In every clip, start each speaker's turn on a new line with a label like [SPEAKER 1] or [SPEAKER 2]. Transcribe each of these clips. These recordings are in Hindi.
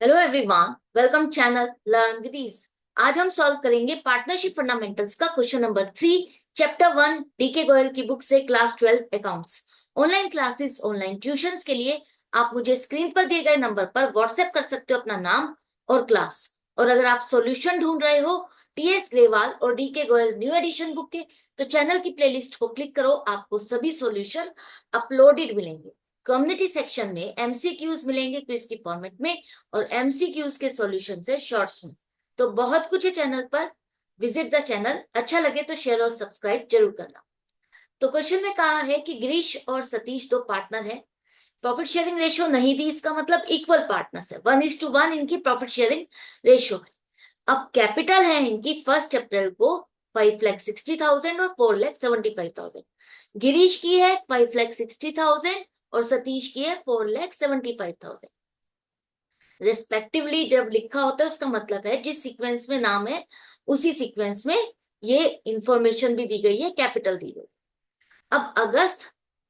[SPEAKER 1] Hello everyone, welcome channel learn with ease. आज हम सॉल्व करेंगे पार्टनरशिप फंडामेंटल्स का question number 3, chapter 1, DK Goyal की बुक से, class 12 accounts. Online classes, online tuitions के लिए आप मुझे स्क्रीन पर दिए गए नंबर पर व्हाट्सएप कर सकते हो अपना नाम और क्लास। और अगर आप सॉल्यूशन ढूंढ रहे हो टीएस ग्रेवाल और DK Goyal new edition book के, तो चैनल की प्लेलिस्ट को क्लिक करो, आपको सभी सॉल्यूशन अपलोडेड मिलेंगे। कम्युनिटी सेक्शन में एमसीक्यूज मिलेंगे क्विज की फॉर्मेट में, और एमसीक्यूज के सॉल्यूशन से शॉर्ट्स में। तो बहुत कुछ है चैनल पर। Visit the channel. अच्छा लगे तो शेयर और सब्सक्राइब जरूर करना। तो क्वेश्चन में कहा है कि गिरीश और सतीश दो पार्टनर हैं। प्रॉफिट शेयरिंग रेशियो नहीं दी, इसका मतलब इक्वल पार्टनर्स है, 1:1 इनकी प्रॉफिट शेयरिंग रेशियो है। अब कैपिटल है इनकी 1 अप्रैल को 5,60,000 और 4,75,000। गिरीश की है 5,60,000 और सतीश की है 4,75,000 रिस्पेक्टिवली। जब लिखा होता है उसका मतलब है जिस सीक्वेंस में नाम है उसी सीक्वेंस में ये इंफॉर्मेशन भी दी गई है, कैपिटल दी गई। अब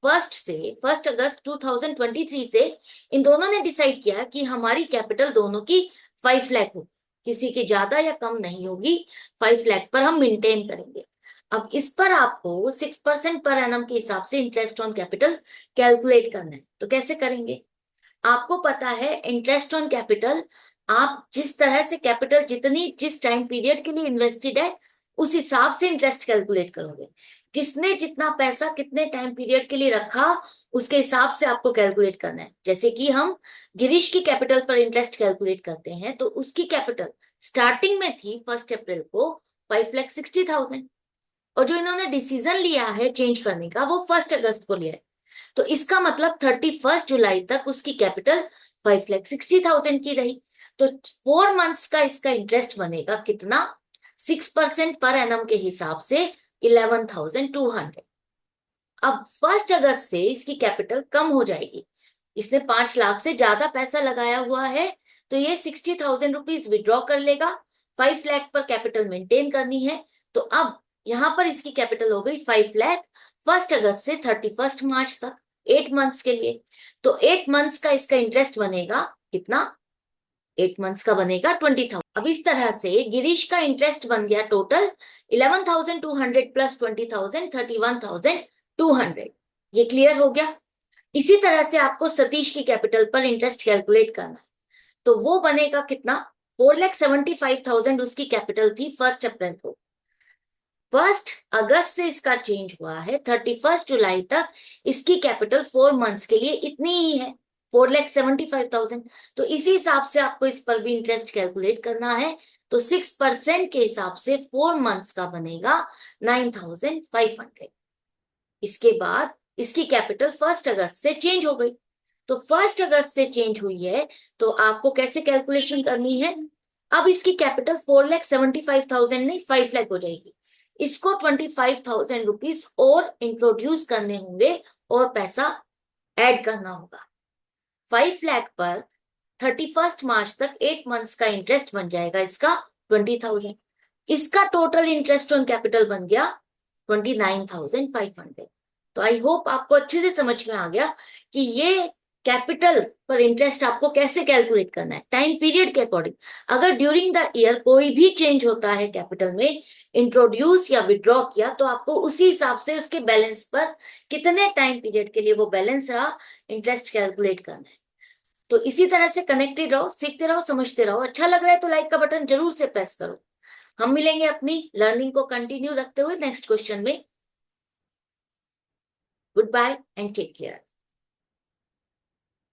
[SPEAKER 1] फर्स्ट अगस्त 2023 से इन दोनों ने डिसाइड किया कि हमारी कैपिटल दोनों की 5 लाख हो, किसी की ज्यादा या कम नहीं होगी। 5 लाख पर हम मेंटेन करेंगे। अब इस पर आपको 6% पर एनम के हिसाब से इंटरेस्ट ऑन कैपिटल कैलकुलेट करना है। तो कैसे करेंगे? आपको पता है इंटरेस्ट ऑन कैपिटल, आप जिस तरह से कैपिटल जितनी जिस टाइम पीरियड के लिए इन्वेस्टेड है उस हिसाब से इंटरेस्ट कैलकुलेट करोगे। जिसने जितना पैसा कितने टाइम पीरियड के लिए रखा उसके हिसाब से आपको कैलकुलेट करना है। जैसे कि हम गिरीश की कैपिटल पर इंटरेस्ट कैलकुलेट करते हैं, तो उसकी कैपिटल स्टार्टिंग में थी 1 अप्रैल को 5,60,000, और जो इन्होंने डिसीजन लिया है चेंज करने का वो 1 अगस्त को लिया है। तो इसका मतलब 31 जुलाई तक उसकी कैपिटल 5,60,000 की रही। तो 4 मंथ्स का इसका इंटरेस्ट बनेगा कितना? 6% पर एनम के हिसाब से 11,200। अब 1 अगस्त से इसकी कैपिटल कम हो जाएगी। इसने 5 लाख से ज्यादा पैसा लगाया हुआ है, तो ये 60,000 रुपीज विड्रॉ कर लेगा। 5 लाख पर कैपिटल मेंटेन करनी है। तो अब यहां पर इसकी कैपिटल हो गई 5 लाख 1 अगस्त से 31 मार्च तक, 8 मंथ्स के लिए। तो 8 मंथ्स का इसका इंटरेस्ट बनेगा कितना? 8 मंथ्स का बनेगा 20,000। अब इस तरह से गिरीश का इंटरेस्ट बन गया टोटल 11,200 प्लस 20,000, 31,200। ये क्लियर हो गया। इसी तरह से आपको सतीश की कैपिटल पर इंटरेस्ट कैलकुलेट करना है। तो वो बनेगा कितना? 4,75,000 उसकी कैपिटल थी 1 अप्रैल को। 1 अगस्त से इसका चेंज हुआ है, 31 जुलाई तक इसकी कैपिटल 4 मंथ्स के लिए इतनी ही है, 4,75,000। तो इसी हिसाब से आपको इस पर भी इंटरेस्ट कैलकुलेट करना है। तो 6% के हिसाब से 4 मंथ्स का बनेगा 9,500। इसके बाद इसकी कैपिटल 1 अगस्त से चेंज हो गई। तो 1 अगस्त से चेंज हुई है, तो आपको कैसे कैलकुलेशन करनी है? अब इसकी कैपिटल 4,75,000 नहीं 5 लाख हो जाएगी। इसको 25,000 रुपीज और इंट्रोड्यूस करने होंगे और पैसा ऐड करना होगा। 5 लाख पर 31 मार्च तक 8 मंथ्स का इंटरेस्ट बन जाएगा इसका 20,000। इसका टोटल इंटरेस्ट ऑन कैपिटल बन गया 29,500। तो आई होप आपको अच्छे से समझ में आ गया कि ये कैपिटल पर इंटरेस्ट आपको कैसे कैलकुलेट करना है टाइम पीरियड के अकॉर्डिंग। अगर ड्यूरिंग द ईयर कोई भी चेंज होता है कैपिटल में, इंट्रोड्यूस या विड्रॉ किया, तो आपको उसी हिसाब से उसके बैलेंस पर कितने टाइम पीरियड के लिए वो बैलेंस रहा इंटरेस्ट कैलकुलेट करना है। तो इसी तरह से कनेक्टेड रहो, सीखते रहो, समझते रहो। अच्छा लग रहा है तो लाइक का बटन जरूर से प्रेस करो। हम मिलेंगे अपनी लर्निंग को कंटिन्यू रखते हुए नेक्स्ट क्वेश्चन में। Good bye and take care.